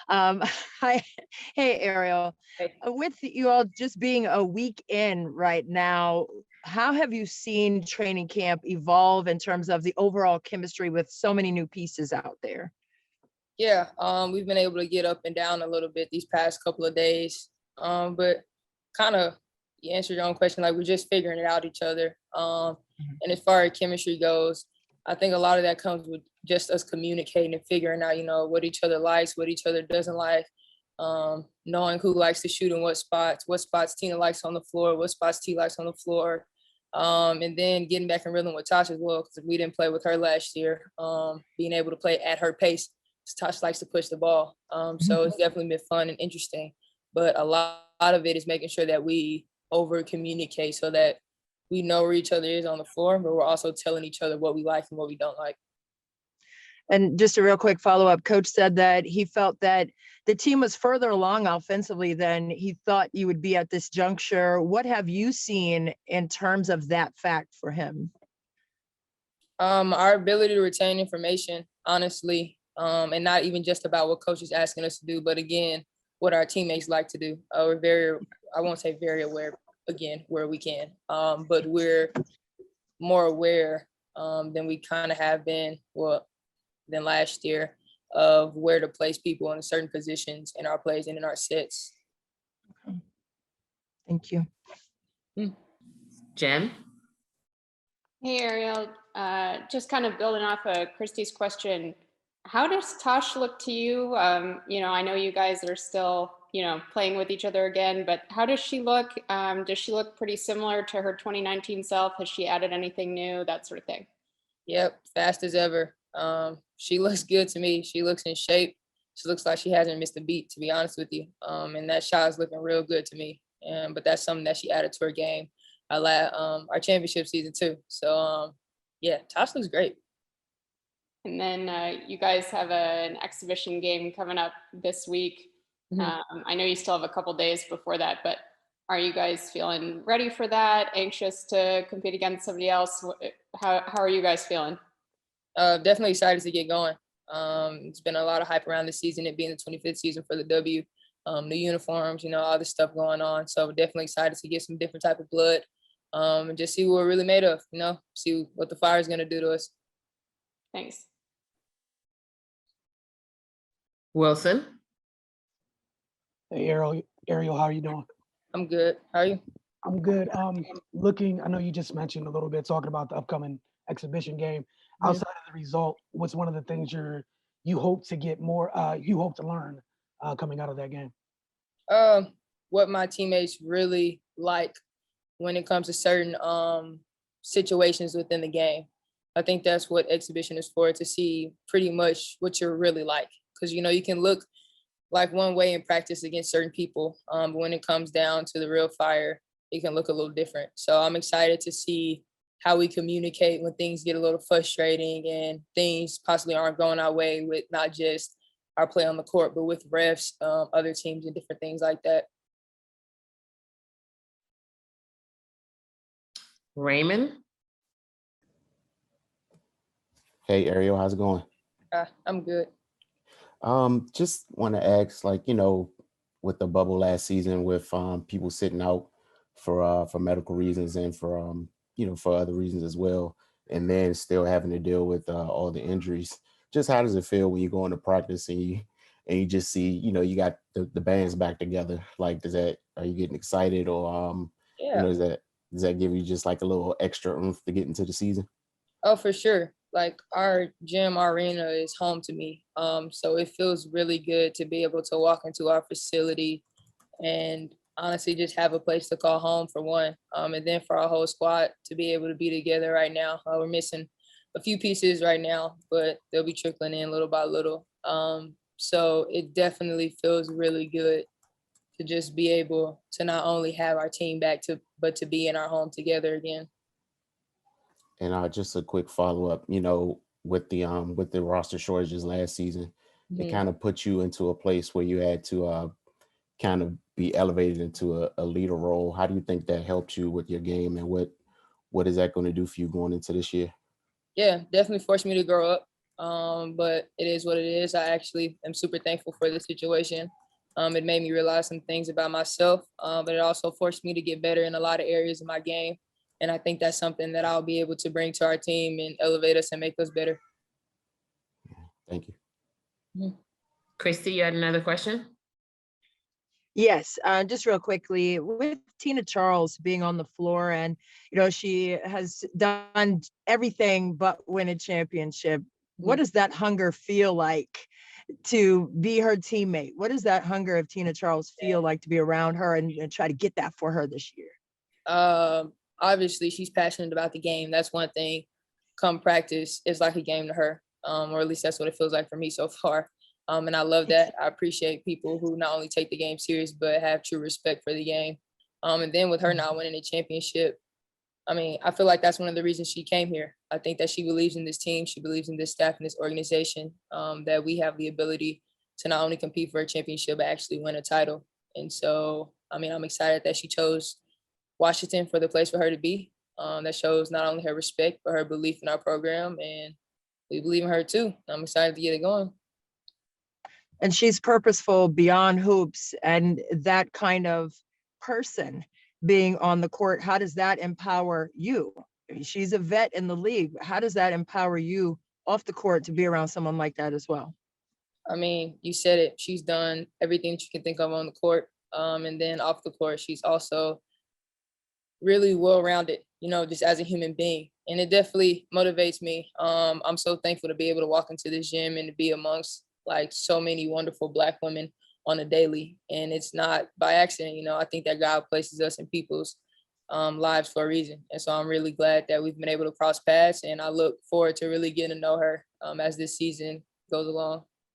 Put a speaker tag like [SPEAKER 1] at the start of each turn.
[SPEAKER 1] Um, hi, hey Ariel.
[SPEAKER 2] Hey.
[SPEAKER 1] With you all just being a week in right now, how have you seen training camp evolve in terms of the overall chemistry with so many new pieces out there?
[SPEAKER 2] Yeah, we've been able to get up and down a little bit these past couple of days. But kind of you answered your own question, like we're just figuring it out each other. And as far as chemistry goes, I think a lot of that comes with just us communicating and figuring out, what each other likes, what each other doesn't like, knowing who likes to shoot in what spots Tina likes on the floor, what spots T likes on the floor. And then getting back in rhythm with Tasha as well, because we didn't play with her last year. Being able to play at her pace. Tasha likes to push the ball. So it's definitely been fun and interesting. But a lot of it is making sure that we over communicate so that we know where each other is on the floor, but we're also telling each other what we like and what we don't like.
[SPEAKER 1] And just a real quick follow-up, Coach said that he felt that the team was further along offensively than he thought you would be at this juncture. What have you seen in terms of that fact for him?
[SPEAKER 2] Our ability to retain information, honestly, and not even just about what coach is asking us to do, but again, what our teammates like to do. We're very, I won't say very aware, again, where we can, but we're more aware than we kind of have been, than last year, of where to place people in certain positions in our plays and in our sets.
[SPEAKER 1] Okay. Thank you.
[SPEAKER 3] Jen?
[SPEAKER 4] Hey, Ariel. Just kind of building off of Christy's question, how does Tosh look to you? I know you guys are still, playing with each other again, but how does she look? Does she look pretty similar to her 2019 self? Has she added anything new, that sort of thing?
[SPEAKER 2] Yep, fast as ever. She looks good to me. She looks in shape. She looks like she hasn't missed a beat, to be honest with you. And that shot is looking real good to me. But that's something that she added to her game our championship season too. So yeah, Tosh looks great.
[SPEAKER 4] And then you guys have an exhibition game coming up this week. I know you still have a couple days before that, but are you guys feeling ready for that? Anxious to compete against somebody else? How are you guys feeling?
[SPEAKER 2] Definitely excited to get going. It's been a lot of hype around this season, it being the 25th season for the W, new uniforms, all this stuff going on. So we're definitely excited to get some different type of blood, and just see what we're really made of, see what the fire is going to do to us.
[SPEAKER 4] Thanks.
[SPEAKER 3] Wilson?
[SPEAKER 5] Hey, Ariel, how are you doing?
[SPEAKER 2] I'm good. How are you?
[SPEAKER 5] I'm good. I know you just mentioned a little bit talking about the upcoming exhibition game. Outside of the result, what's one of the things you hope to get more, you hope to learn coming out of that game?
[SPEAKER 2] What my teammates really like when it comes to certain situations within the game. I think that's what exhibition is for, to see pretty much what you're really like. Because, you can look like one way in practice against certain people, but when it comes down to the real fire, it can look a little different. So I'm excited to see how we communicate when things get a little frustrating and things possibly aren't going our way, with not just our play on the court, but with refs, other teams, and different things like that.
[SPEAKER 3] Raymond?
[SPEAKER 6] Hey, Ariel, how's it going?
[SPEAKER 2] I'm good.
[SPEAKER 6] Just want to ask, with the bubble last season, with people sitting out for medical reasons and for for other reasons as well, and then still having to deal with all the injuries. Just how does it feel when you go into practice and you just see, you got the bands back together? Like, are you getting excited, or does that give you just like a little extra oomph to get into the season?
[SPEAKER 2] Oh, for sure. Like, our gym, our arena is home to me. So it feels really good to be able to walk into our facility and honestly just have a place to call home, for one. And then for our whole squad to be able to be together right now. We're missing a few pieces right now, but they'll be trickling in little by little. So it definitely feels really good to just be able to not only have our team back, but to be in our home together again.
[SPEAKER 6] And just a quick follow-up, with the roster shortages last season, it kind of put you into a place where you had to kind of be elevated into a leader role. How do you think that helped you with your game, and what is that going to do for you going into this year?
[SPEAKER 2] Yeah, definitely forced me to grow up. But it is what it is. I actually am super thankful for the situation. It made me realize some things about myself, but it also forced me to get better in a lot of areas of my game. And I think that's something that I'll be able to bring to our team and elevate us and make us better.
[SPEAKER 6] Thank you.
[SPEAKER 3] Christy, you had another question?
[SPEAKER 1] Yes, just real quickly, with Tina Charles being on the floor, and she has done everything but win a championship. What does that hunger feel like to be her teammate? What does that hunger of Tina Charles feel like to be around her and try to get that for her this year?
[SPEAKER 2] Obviously, she's passionate about the game. That's one thing. Come practice, it's like a game to her, or at least that's what it feels like for me so far. And I love that. I appreciate people who not only take the game serious, but have true respect for the game. And then with her not winning a championship, I mean, I feel like that's one of the reasons she came here. I think that she believes in this team. She believes in this staff and this organization, that we have the ability to not only compete for a championship, but actually win a title. And so, I mean, I'm excited that she chose Washington for the place for her to be. That shows not only her respect, but her belief in our program. And we believe in her too. I'm excited to get it going.
[SPEAKER 1] And she's purposeful beyond hoops, and that kind of person being on the court, how does that empower you? She's a vet in the league. How does that empower you off the court to be around someone like that as well?
[SPEAKER 2] I mean, you said it. She's done everything that you can think of on the court. And then off the court, she's also really well-rounded, just as a human being. And it definitely motivates me. I'm so thankful to be able to walk into this gym and to be amongst like so many wonderful Black women on a daily. And it's not by accident. I think that God places us in people's lives for a reason. And so I'm really glad that we've been able to cross paths, and I look forward to really getting to know her as this season goes along.